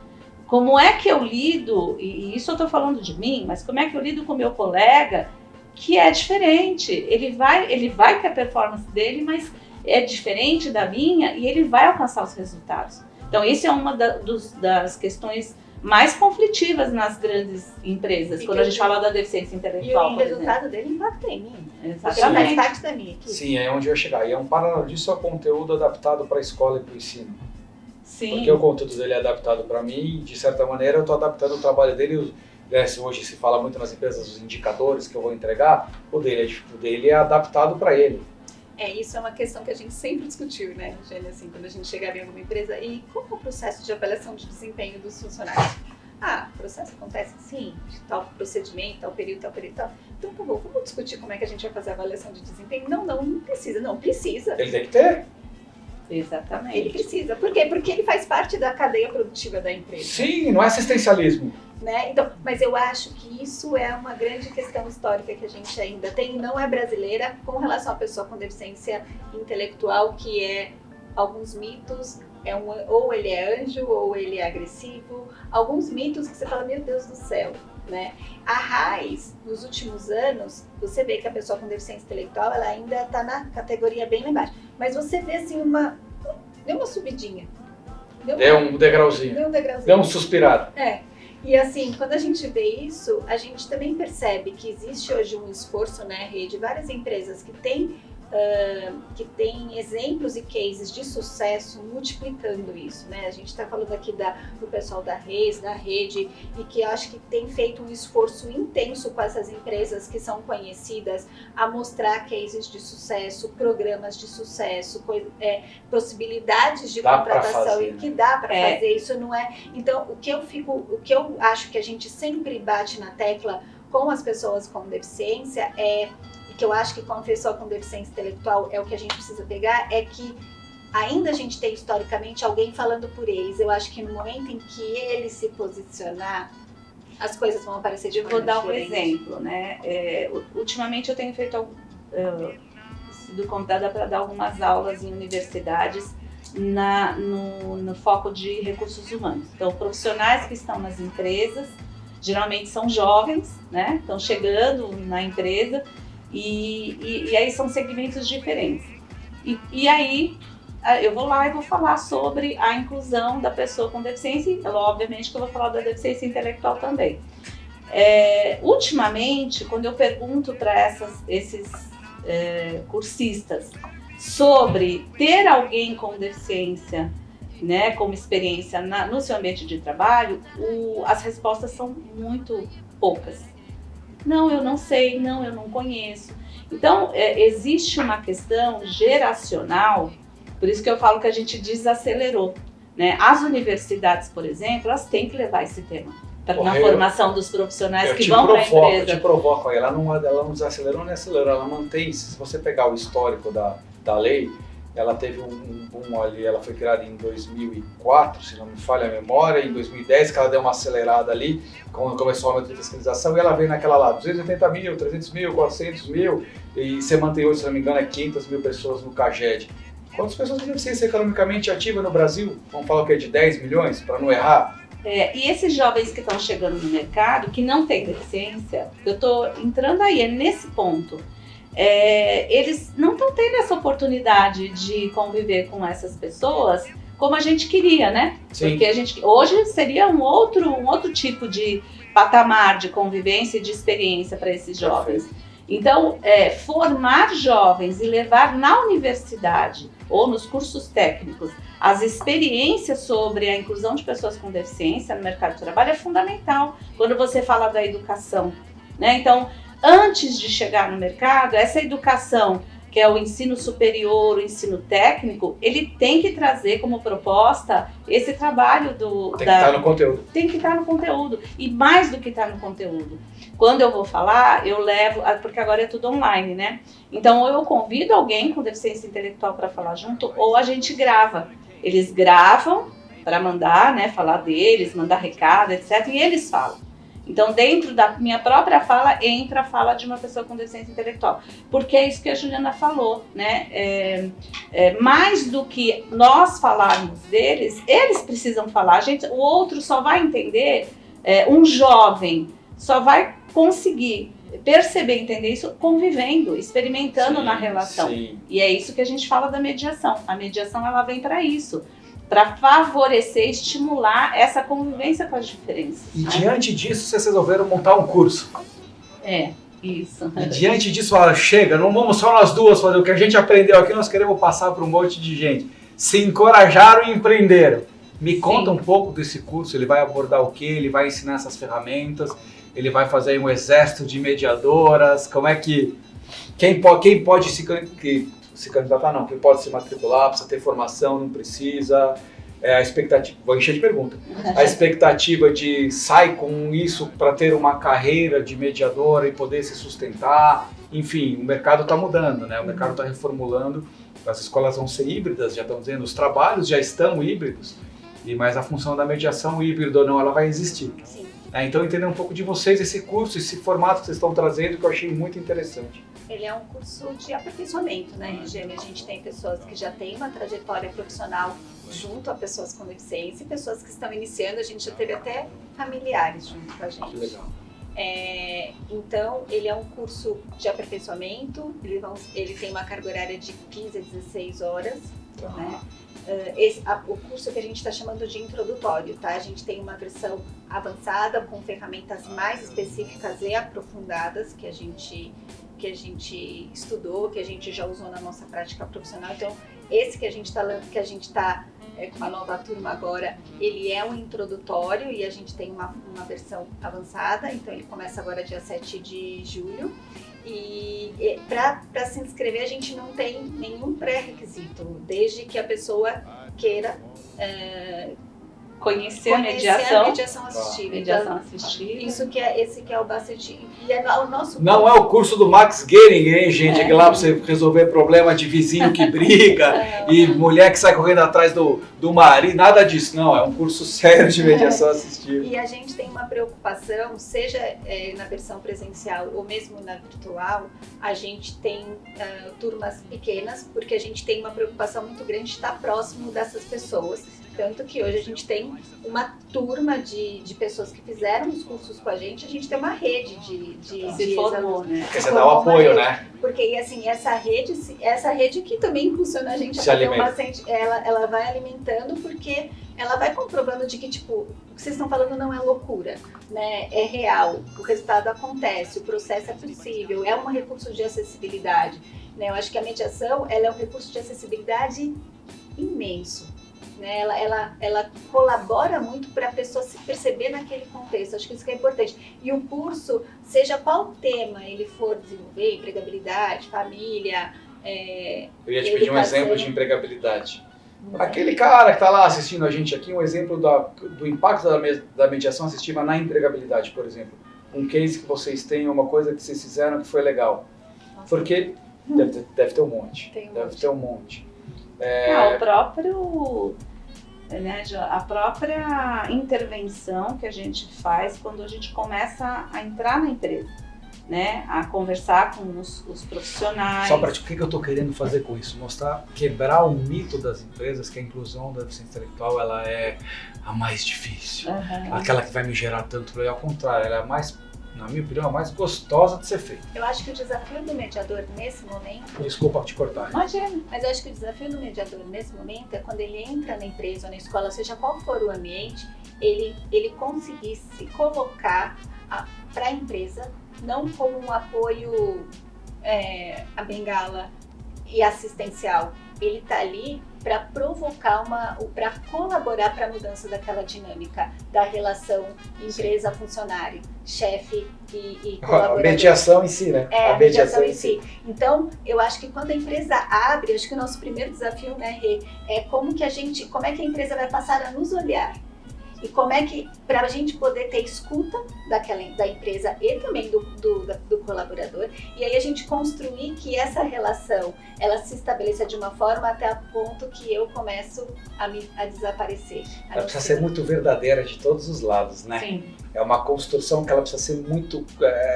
S3: Como é que eu lido, e isso eu estou falando de mim, mas como é que eu lido com o meu colega que é diferente? Ele vai ter a performance dele, mas é diferente da minha e ele vai alcançar os resultados. Então, isso é uma das questões mais conflitivas nas grandes empresas, quando a gente fala da deficiência intelectual.
S2: E o resultado dele impacta em mim.
S3: Exatamente.
S2: Ele faz parte da minha equipe.
S1: Sim, é onde eu ia chegar. E é um paralelo disso ao conteúdo adaptado para a escola e para o ensino.
S3: Sim.
S1: Porque o conteúdo dele é adaptado para mim, de certa maneira eu estou adaptando o trabalho dele. Hoje se fala muito nas empresas dos indicadores que eu vou entregar, o dele é adaptado para ele.
S2: Isso é uma questão que a gente sempre discutiu, né, Eugênia, assim, quando a gente chegava em alguma empresa. E como é o processo de avaliação de desempenho dos funcionários? O processo acontece assim, de tal procedimento, tal período, tal. Então, por favor, vamos discutir como é que a gente vai fazer a avaliação de desempenho? Não precisa. Não, precisa.
S1: Ele tem que ter.
S3: Exatamente.
S2: Ele precisa. Por quê? Porque ele faz parte da cadeia produtiva da empresa.
S1: Sim, não é assistencialismo.
S2: Né? Então, mas eu acho que isso é uma grande questão histórica que a gente ainda tem, não é brasileira, com relação à pessoa com deficiência intelectual, que é alguns mitos, ou ele é anjo, ou ele é agressivo, alguns mitos que você fala, meu Deus do céu, né? A raiz, nos últimos anos, você vê que a pessoa com deficiência intelectual, ela ainda está na categoria bem lá embaixo, mas você vê assim deu uma subidinha.
S1: Deu um degrauzinho. Deu um suspirado.
S2: E assim, quando a gente vê isso, a gente também percebe que existe hoje um esforço, né, Rede, várias empresas que têm exemplos e cases de sucesso multiplicando isso, né? A gente está falando aqui do pessoal da Reis, da Rede, e que acho que tem feito um esforço intenso com essas empresas que são conhecidas a mostrar cases de sucesso, programas de sucesso, possibilidades de contratação e que dá para fazer, isso não é... Então, o que eu acho que a gente sempre bate na tecla com as pessoas com deficiência que eu acho que com a pessoa com deficiência intelectual é o que a gente precisa pegar, é que ainda a gente tem historicamente alguém falando por eles. Eu acho que no momento em que ele se posicionar, as coisas vão aparecer de maneira diferente.
S3: Eu vou dar um exemplo, né? Ultimamente eu tenho sido convidada para dar algumas aulas em universidades no foco de recursos humanos. Então, profissionais que estão nas empresas, geralmente são jovens, né? Estão chegando na empresa, e aí são segmentos diferentes. E aí eu vou lá e vou falar sobre a inclusão da pessoa com deficiência, e obviamente que eu vou falar da deficiência intelectual também. Ultimamente, quando eu pergunto para esses cursistas sobre ter alguém com deficiência, né, como experiência no seu ambiente de trabalho, as respostas são muito poucas. Não, eu não sei, não, eu não conheço. Então, existe uma questão geracional, por isso que eu falo que a gente desacelerou, né? As universidades, por exemplo, elas têm que levar esse tema na formação dos profissionais que vão para a empresa.
S1: Eu te provoco aí, ela não desacelerou nem acelerou, ela mantém, se você pegar o histórico da lei, ela teve um boom ali, ela foi criada em 2004, se não me falha a memória, em 2010 que ela deu uma acelerada ali, quando começou a aumento de fiscalização, e ela veio naquela lá, 280 mil, 300 mil, 400 mil, e você mantém hoje, se não me engano, 500 mil pessoas no CAGED. Quantas pessoas têm deficiência economicamente ativa no Brasil? Vamos falar o quê? De 10 milhões, para não errar?
S3: E esses jovens que estão chegando no mercado, que não têm deficiência, eu estou entrando aí, é nesse ponto. Eles não estão tendo essa oportunidade de conviver com essas pessoas como a gente queria, né?
S1: Sim.
S3: Porque hoje seria um outro tipo de patamar de convivência e de experiência para esses jovens.
S1: Perfeito.
S3: Então, formar jovens e levar na universidade ou nos cursos técnicos as experiências sobre a inclusão de pessoas com deficiência no mercado de trabalho é fundamental quando você fala da educação, né? Então, antes de chegar no mercado, essa educação, que é o ensino superior, o ensino técnico, ele tem que trazer como proposta esse trabalho
S1: Tem que estar no conteúdo.
S3: Tem que estar no conteúdo. E mais do que estar no conteúdo. Quando eu vou falar, eu levo, porque agora é tudo online, né? Então, ou eu convido alguém com deficiência intelectual para falar junto, ou a gente grava. Eles gravam para mandar, né, falar deles, mandar recado, etc. E eles falam. Então, dentro da minha própria fala, entra a fala de uma pessoa com deficiência intelectual. Porque é isso que a Juliana falou, né? Mais do que nós falarmos deles, eles precisam falar. O outro só vai entender, um jovem só vai conseguir perceber, entender isso convivendo, experimentando na relação.
S1: Sim.
S3: E é isso que a gente fala da mediação. A mediação, ela vem para isso. Para favorecer, estimular essa convivência com as diferenças.
S1: E diante disso, vocês resolveram montar um curso.
S3: Isso.
S1: E diante disso, fala, chega, não vamos só nós duas fazer o que a gente aprendeu aqui, nós queremos passar para um monte de gente. Se encorajaram e empreenderam. Me conta um pouco desse curso, ele vai abordar o quê? Ele vai ensinar essas ferramentas? Ele vai fazer um exército de mediadoras? Como é que... Quem pode se candidatar não, quem pode se matricular, precisa ter formação, não precisa, a expectativa, vou encher de pergunta, a expectativa de sair com isso para ter uma carreira de mediadora e poder se sustentar, enfim, o mercado está mudando, né? O mercado está reformulando, as escolas vão ser híbridas, já estão dizendo, os trabalhos já estão híbridos, mas a função da mediação, híbrida ou não, ela vai existir.
S2: Sim.
S1: Então, entender um pouco de vocês, esse curso, esse formato que vocês estão trazendo, que eu achei muito interessante.
S2: Ele é um curso de aperfeiçoamento, né, Regina? A gente tem pessoas que já têm uma trajetória profissional junto a pessoas com deficiência e pessoas que estão iniciando, a gente já teve até familiares junto com a gente.
S1: Que legal.
S2: Então, ele é um curso de aperfeiçoamento, ele tem uma carga horária de 15 a 16 horas,
S1: Tá.
S2: né? O curso que a gente está chamando de introdutório, tá? A gente tem uma versão avançada com ferramentas mais específicas e aprofundadas que a gente estudou, que a gente já usou na nossa prática profissional. Então, esse que a gente está com a nova turma agora, ele é um introdutório e a gente tem uma versão avançada. Então, ele começa agora dia 7 de julho. E para se inscrever a gente não tem nenhum pré-requisito, desde que a pessoa queira
S3: conhecer a mediação
S2: assistiva.
S3: Mediação
S2: Então,
S3: assistiva.
S2: Esse que é o Bacete. E o nosso
S1: Não é o curso do Max Gehring, hein, gente? É que lá pra você resolver problema de vizinho que briga e mulher que sai correndo atrás do marido, nada disso. Não, é um curso sério de mediação assistiva.
S2: E a gente tem uma preocupação, seja na versão presencial ou mesmo na virtual, a gente tem turmas pequenas, porque a gente tem uma preocupação muito grande de estar próximo dessas pessoas. Tanto que hoje a gente tem uma turma de pessoas que fizeram os cursos com a gente tem uma rede de
S3: Se formou, né?
S1: Porque você dá o apoio, né?
S2: Porque assim, essa rede que também impulsiona a gente a
S1: Se
S2: fazer
S1: alimenta.
S2: ela vai alimentando, porque ela vai comprovando de que, tipo, o que vocês estão falando não é loucura, né? É real, o resultado acontece, o processo é possível, é um recurso de acessibilidade, né? Eu acho que a mediação, ela é um recurso de acessibilidade imenso. Né? Ela colabora muito para a pessoa se perceber naquele contexto, acho que isso que é importante. E o curso, seja qual tema ele for desenvolver, empregabilidade, família...
S1: Eu ia te pedir um exemplo de empregabilidade. Aquele cara que está lá assistindo a gente aqui, um exemplo do impacto da mediação assistiva na empregabilidade, por exemplo. Um case que vocês têm, uma coisa que vocês fizeram que foi legal. Porque deve ter um monte. Deve ter um monte.
S3: O próprio, né, a própria intervenção que a gente faz quando a gente começa a entrar na empresa, né, a conversar com os profissionais.
S1: Só para o que eu estou querendo fazer com isso? Mostrar, quebrar o mito das empresas que a inclusão da deficiência intelectual ela é a mais difícil, aquela que vai me gerar tanto problema. Ao contrário, ela é a mais, na minha opinião, a mais gostosa de ser feita.
S2: Eu acho que o desafio do mediador nesse momento...
S1: Desculpa te cortar.
S3: Imagina.
S2: Mas eu acho que o desafio do mediador nesse momento é quando ele entra na empresa ou na escola, seja qual for o ambiente, ele conseguir se colocar para a empresa, não como um apoio a bengala e assistencial. Ele está ali para provocar para colaborar para a mudança daquela dinâmica da relação empresa-funcionário, chefe e colaborador.
S1: A mediação em si, né?
S2: A mediação em si. Então, eu acho que quando a empresa abre, acho que o nosso primeiro desafio, né, Rê, é como é que a empresa vai passar a nos olhar. E como é que, para a gente poder ter escuta da empresa e também do colaborador, e aí a gente construir que essa relação, ela se estabeleça de uma forma até a ponto que eu começo a desaparecer.
S1: Ela precisa ser muito verdadeira de todos os lados, né?
S3: Sim.
S1: É uma construção que ela precisa ser muito,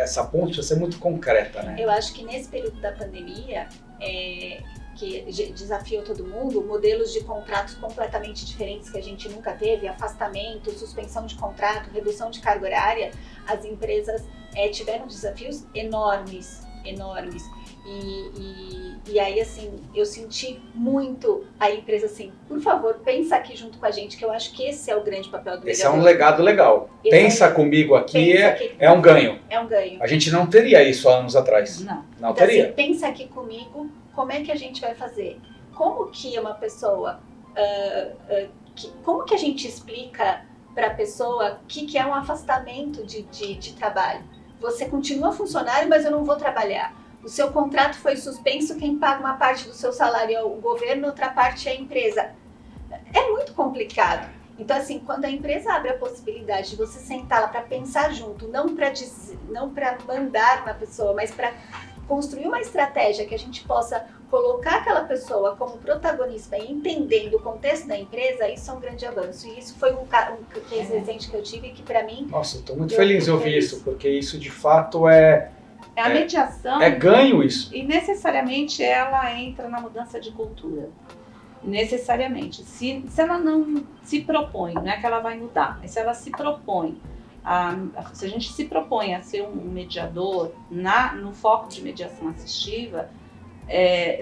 S1: essa ponte precisa ser muito concreta, né?
S2: Eu acho que nesse período da pandemia, que desafiou todo mundo, modelos de contratos completamente diferentes que a gente nunca teve, afastamento, suspensão de contrato, redução de carga horária, as empresas tiveram desafios enormes. E aí, assim, eu senti muito a empresa assim, por favor, pensa aqui junto com a gente, que eu acho que esse é o grande papel do mediador.
S1: Esse é um legado legal. Pensa comigo aqui, é um ganho.
S2: É um ganho.
S1: A gente não teria isso há anos atrás.
S3: Não
S2: então,
S1: teria.
S2: Assim, pensa aqui comigo, como é que a gente vai fazer? Como que uma pessoa, como que a gente explica para a pessoa que é um afastamento de trabalho? Você continua funcionário, mas eu não vou trabalhar. O seu contrato foi suspenso, quem paga uma parte do seu salário é o governo, outra parte é a empresa. É muito complicado. Então, assim, quando a empresa abre a possibilidade de você sentar lá para pensar junto, não para mandar uma pessoa, mas para construir uma estratégia que a gente possa colocar aquela pessoa como protagonista e entendendo o contexto da empresa, isso é um grande avanço. E isso foi um case recente que eu tive que, para mim...
S1: Nossa, eu estou muito feliz de ouvir isso, porque isso, de fato,
S3: a mediação...
S1: É ganho isso.
S3: E necessariamente ela entra na mudança de cultura. Necessariamente. Se ela não se propõe, não é que ela vai mudar, mas se ela se propõe, se a gente se propõe a ser um mediador no foco de mediação assistiva,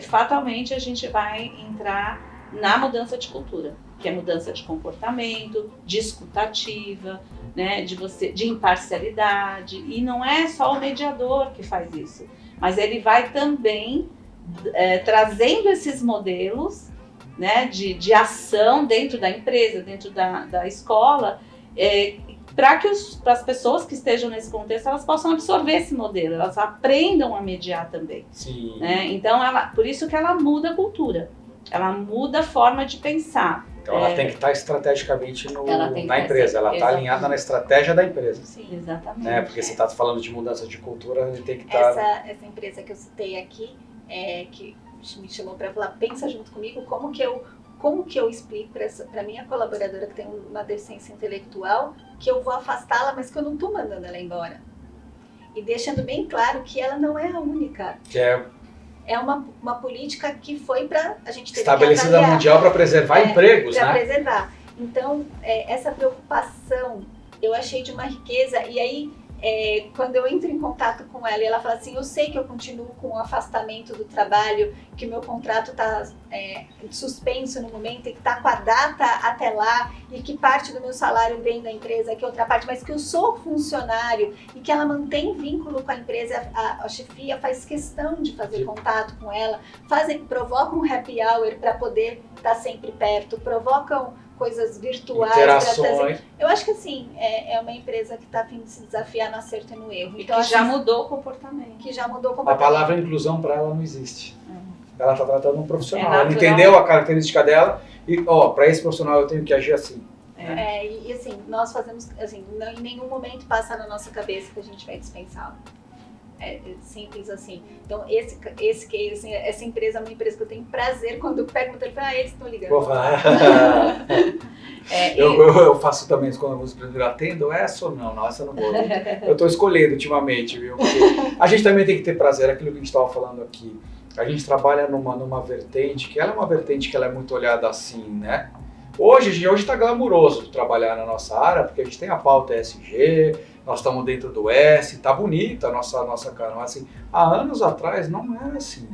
S3: fatalmente a gente vai entrar na mudança de cultura, que é mudança de comportamento, de escutativa, né, de imparcialidade. E não é só o mediador que faz isso, mas ele vai também trazendo esses modelos, né, de ação dentro da empresa, dentro da escola, para que as pessoas que estejam nesse contexto, elas possam absorver esse modelo, elas aprendam a mediar também.
S1: Sim.
S3: Né? Então, por isso que ela muda a cultura, ela muda a forma de pensar.
S1: Então ela tem que estar estrategicamente na empresa, ela está
S3: exatamente
S1: alinhada na estratégia da empresa.
S3: Sim, exatamente.
S1: Né? Porque você está falando de mudança de cultura, ele tem que estar...
S2: Essa empresa que eu citei aqui, que me chamou para falar, pensa junto comigo, como que eu explico para minha colaboradora que tem uma deficiência intelectual, que eu vou afastá-la, mas que eu não estou mandando ela embora. E deixando bem claro que ela não é a única.
S1: Que
S2: é uma política que foi para a gente ter
S1: estabelecida mundial para preservar empregos,
S2: para preservar. Então, essa preocupação eu achei de uma riqueza. E aí, quando eu entro em contato com ela e ela fala assim, eu sei que eu continuo com o afastamento do trabalho, que o meu contrato está suspenso no momento e que está com a data até lá e que parte do meu salário vem da empresa, que outra parte, mas que eu sou funcionário e que ela mantém vínculo com a empresa, a chefia faz questão de fazer contato com ela, provocam um happy hour para poder estar sempre perto, provocam coisas virtuais.
S1: Interações.
S2: Eu acho que assim, é uma empresa que está a fim de se desafiar no acerto e no erro.
S3: Então, que já mudou o comportamento.
S1: A palavra inclusão para ela não existe. Ela está tratando um profissional. Ela
S3: natural.
S1: entendeu a característica dela e, para esse profissional eu tenho que agir assim.
S2: E assim, nós fazemos, assim, em nenhum momento passa na nossa cabeça que a gente vai dispensá-lo. É simples assim. Então, esse case, essa empresa é uma empresa que eu tenho prazer quando eu pego o telefone, eles estão ligando.
S1: Eu faço também isso quando a música brasileira atendo, essa ou não? Não, essa eu não vou. Eu estou escolhendo ultimamente, viu? Porque a gente também tem que ter prazer, aquilo que a gente estava falando aqui. A gente trabalha numa vertente, que ela é uma vertente que ela é muito olhada assim, né? Hoje está glamuroso trabalhar na nossa área, porque a gente tem a pauta ESG, nós estamos dentro do S, tá bonita a nossa cara, mas assim, há anos atrás não era assim.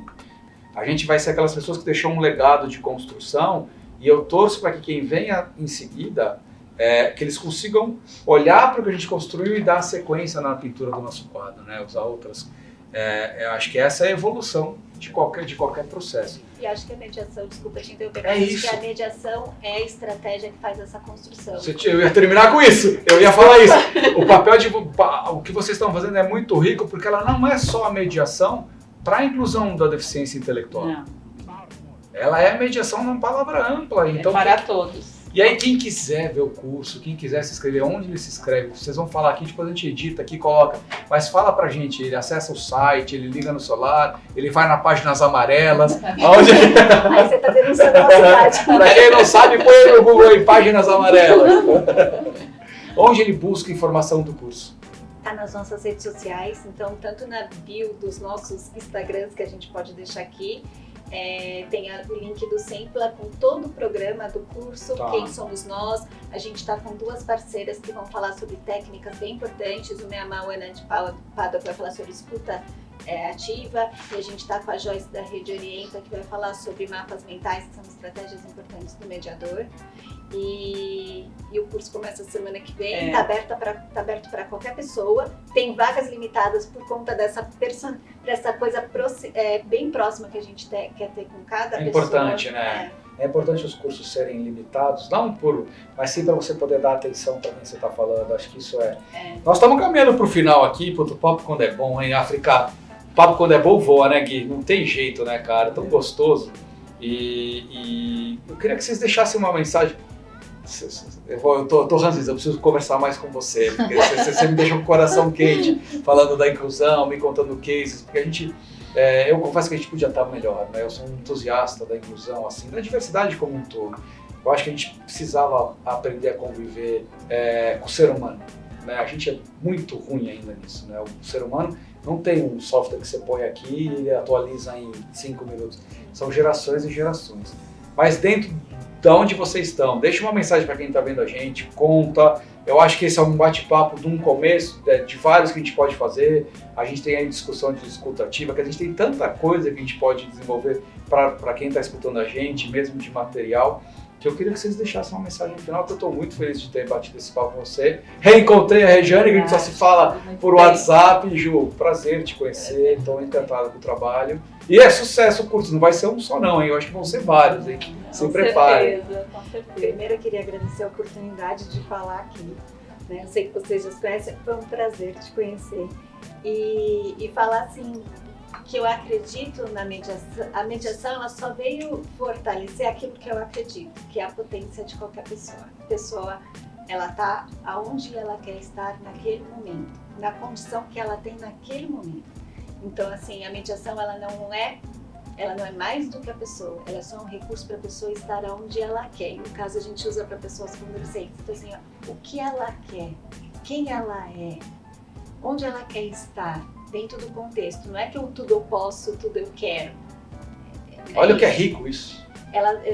S1: A gente vai ser aquelas pessoas que deixam um legado de construção, e eu torço para que quem venha em seguida, que eles consigam olhar para o que a gente construiu e dar sequência na pintura do nosso quadro, né? Usar outras. Eu acho que essa é a evolução de qualquer processo.
S2: E acho que a mediação, desculpa te interromper,
S1: É
S2: mas acho
S1: isso.
S2: que a mediação é a estratégia que faz essa construção.
S1: Eu ia terminar com isso, eu ia falar isso. O que vocês estão fazendo é muito rico, porque ela não é só a mediação para a inclusão da deficiência intelectual.
S3: Não,
S1: Ela é a mediação numa palavra ampla. Então,
S3: é para todos.
S1: E aí quem quiser ver o curso, quem quiser se inscrever, onde ele se inscreve, vocês vão falar aqui, depois a gente edita aqui, coloca. Mas fala pra gente, ele acessa o site, ele liga no celular, ele vai na Páginas Amarelas. Onde...
S2: Aí você tá denunciando a cidade.
S1: Pra quem não sabe, põe no Google aí, Páginas Amarelas. Onde ele busca informação do curso?
S2: Tá nas nossas redes sociais, então tanto na bio dos nossos Instagrams, que a gente pode deixar aqui, tem o link do Sempla com todo o programa do curso,
S1: Tá.
S2: Quem Somos Nós. A gente está com duas parceiras que vão falar sobre técnicas bem importantes. O Meamal Anand Paddock vai falar sobre escuta ativa, e a gente está com a Joyce da Rede Orienta, que vai falar sobre mapas mentais, que são estratégias importantes do mediador. E o curso começa semana que vem, está aberto para qualquer pessoa, tem vagas limitadas por conta dessa coisa bem próxima que a gente quer ter com cada pessoa.
S1: É importante, né? É importante os cursos serem limitados, não mas sim para você poder dar atenção para quem você está falando. Acho que isso Nós estamos caminhando para o final aqui, o papo quando é bom, hein, África? O papo quando é bom voa, né, Gui? Não tem jeito, né, cara? É tão gostoso. E eu queria que vocês deixassem uma mensagem. Eu tô ranzinza, eu preciso conversar mais com você, porque você me deixa com o coração quente, falando da inclusão, me contando cases, porque a gente, eu confesso que a gente podia estar melhor, né? Eu sou um entusiasta da inclusão, assim, da diversidade como um todo. Eu acho que a gente precisava aprender a conviver com o ser humano, né? A gente é muito ruim ainda nisso, né? O ser humano não tem um software que você põe aqui e ele atualiza em 5 minutos. São gerações e gerações. Mas dentro de onde vocês estão, deixa uma mensagem para quem está vendo a gente, conta. Eu acho que esse é um bate-papo de um começo, de vários que a gente pode fazer. A gente tem aí discussão de escuta ativa, que a gente tem tanta coisa que a gente pode desenvolver para quem está escutando a gente, mesmo de material, que eu queria que vocês deixassem uma mensagem no final, que eu estou muito feliz de ter batido esse papo com você. Reencontrei a Regiane, que a gente só se fala por WhatsApp. Ju, prazer te conhecer, estou encantado com o trabalho. E é sucesso o curso, não vai ser um só não, hein? Eu acho que vão ser vários, hein? Se preparem.
S3: Com certeza.
S2: Primeiro eu queria agradecer a oportunidade de falar aqui, né? Eu sei que vocês já se conhecem, foi um prazer te conhecer. E falar assim, que eu acredito na mediação. A mediação ela só veio fortalecer aquilo que eu acredito, que é a potência de qualquer pessoa. A pessoa, ela está aonde ela quer estar naquele momento, na condição que ela tem naquele momento. Então, assim, a mediação ela não é mais do que a pessoa, ela é só um recurso para a pessoa estar onde ela quer. E no caso, a gente usa para pessoas com deficiência. Então, assim, o que ela quer, quem ela é, onde ela quer estar, dentro do contexto. Não é que tudo eu posso, tudo eu quero.
S1: Olha o que é rico isso.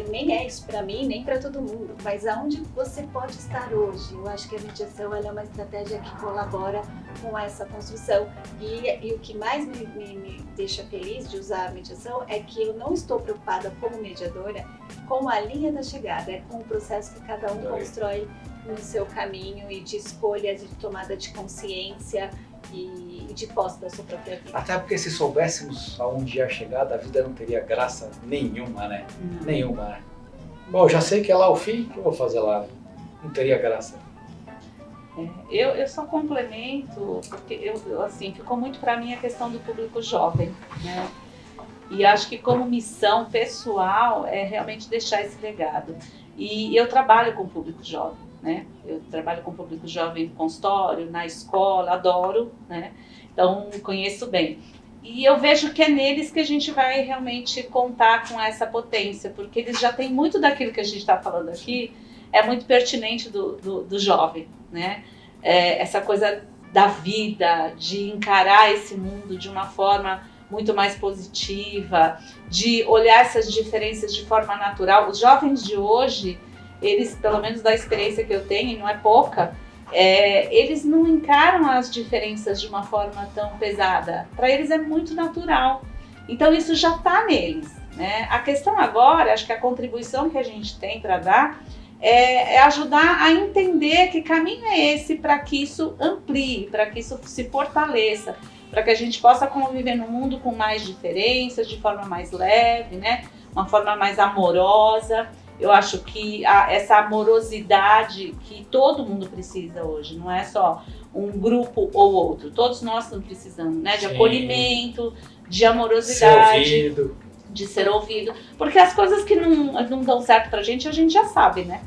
S2: Nem é isso para mim, nem para todo mundo, mas aonde você pode estar hoje. Eu acho que a mediação ela é uma estratégia que colabora com essa construção. E o que mais me deixa feliz de usar a mediação é que eu não estou preocupada como mediadora com a linha da chegada, é com o processo que cada um constrói no seu caminho e de escolha, de tomada de consciência e de posse da sua própria vida.
S1: Até porque se soubéssemos aonde ia chegar, a vida não teria graça nenhuma, né? Nenhuma, né? Bom, já sei que é lá o fim, o que eu vou fazer lá? Não teria graça.
S3: Eu só complemento, porque assim, ficou muito para mim a questão do público jovem, né? E acho que como missão pessoal é realmente deixar esse legado. E eu trabalho com o público jovem, né? Eu trabalho com o público jovem no consultório, na escola, adoro, né? então conheço bem. E eu vejo que é neles que a gente vai realmente contar com essa potência, porque eles já têm muito daquilo que a gente está falando aqui, é muito pertinente do jovem, né? Essa coisa da vida, de encarar esse mundo de uma forma muito mais positiva, de olhar essas diferenças de forma natural. Os jovens de hoje, eles, pelo menos da experiência que eu tenho, e não é pouca, eles não encaram as diferenças de uma forma tão pesada. Para eles é muito natural. Então isso já está neles, né? A questão agora, acho que a contribuição que a gente tem para dar é ajudar a entender que caminho é esse para que isso amplie, para que isso se fortaleça, para que a gente possa conviver num mundo com mais diferenças, de forma mais leve, né? Uma forma mais amorosa. Eu acho que essa amorosidade que todo mundo precisa hoje, não é só um grupo ou outro, todos nós estamos precisando, né? De acolhimento, de amorosidade, de ser ouvido, porque as coisas que não dão certo pra gente, a gente já sabe, né?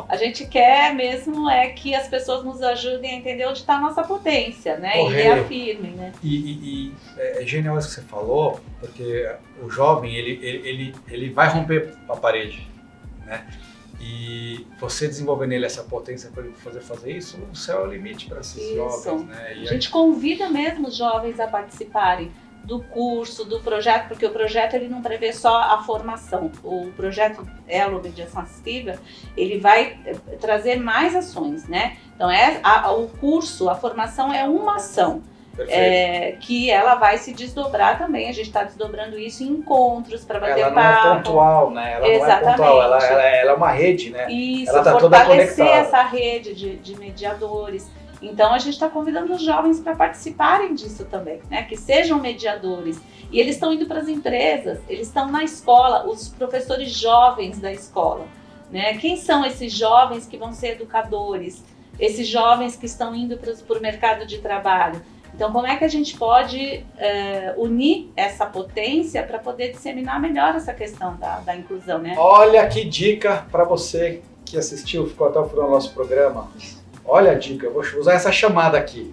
S3: A gente quer mesmo que as pessoas nos ajudem a entender onde está a nossa potência, né? E reafirmem, né?
S1: E é genial isso que você falou, porque o jovem, ele vai romper a parede, né? E você desenvolver nele essa potência para ele fazer isso, o céu é o limite para esses jovens, né? E
S3: a gente convida mesmo os jovens a participarem do curso, do projeto, porque o projeto ele não prevê só a formação. O projeto Elo Mediação Assistiva, ele vai trazer mais ações, né? Então o curso, a formação é uma ação. Que ela vai se desdobrar também. A gente está desdobrando isso em encontros para bater papo.
S1: Ela não é pontual, né? Ela
S3: exatamente.
S1: Não é pontual, ela é uma rede, né?
S3: Isso,
S1: ela tá toda conectada.
S3: essa rede de mediadores. Então a gente está convidando os jovens para participarem disso também, né? Que sejam mediadores. E eles estão indo para as empresas, eles estão na escola, os professores jovens da escola, né? Quem são esses jovens que vão ser educadores? Esses jovens que estão indo para o mercado de trabalho? Então, como é que a gente pode unir essa potência para poder disseminar melhor essa questão da inclusão, né?
S1: Olha que dica para você que assistiu, ficou até o final do nosso programa. Olha a dica, eu vou usar essa chamada aqui.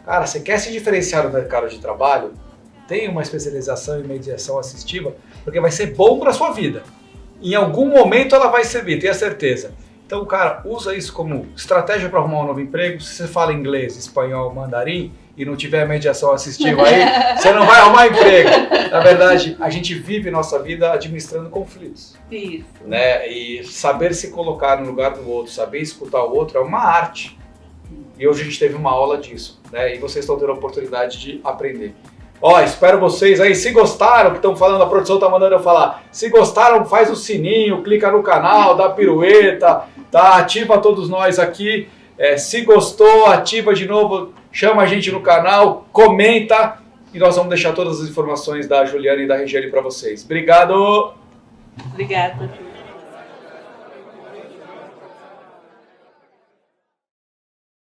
S1: Cara, você quer se diferenciar no mercado de trabalho? Tem uma especialização em mediação assistiva, porque vai ser bom para a sua vida. Em algum momento ela vai servir, tenha certeza. Então, cara, usa isso como estratégia para arrumar um novo emprego. Se você fala inglês, espanhol, mandarim e não tiver mediação assistiva aí, você não vai arrumar emprego. Na verdade, a gente vive nossa vida administrando conflitos.
S3: Isso.
S1: Né? E saber se colocar no lugar do outro, saber escutar o outro é uma arte. E hoje a gente teve uma aula disso, né? E vocês estão tendo a oportunidade de aprender. Espero vocês aí, se gostaram, que estão falando, a produção está mandando eu falar, se gostaram, faz o sininho, clica no canal, dá pirueta, tá? Ativa todos nós aqui, se gostou, ativa de novo, chama a gente no canal, comenta, e nós vamos deixar todas as informações da Juliana e da Regiane para vocês. Obrigado!
S3: Obrigada.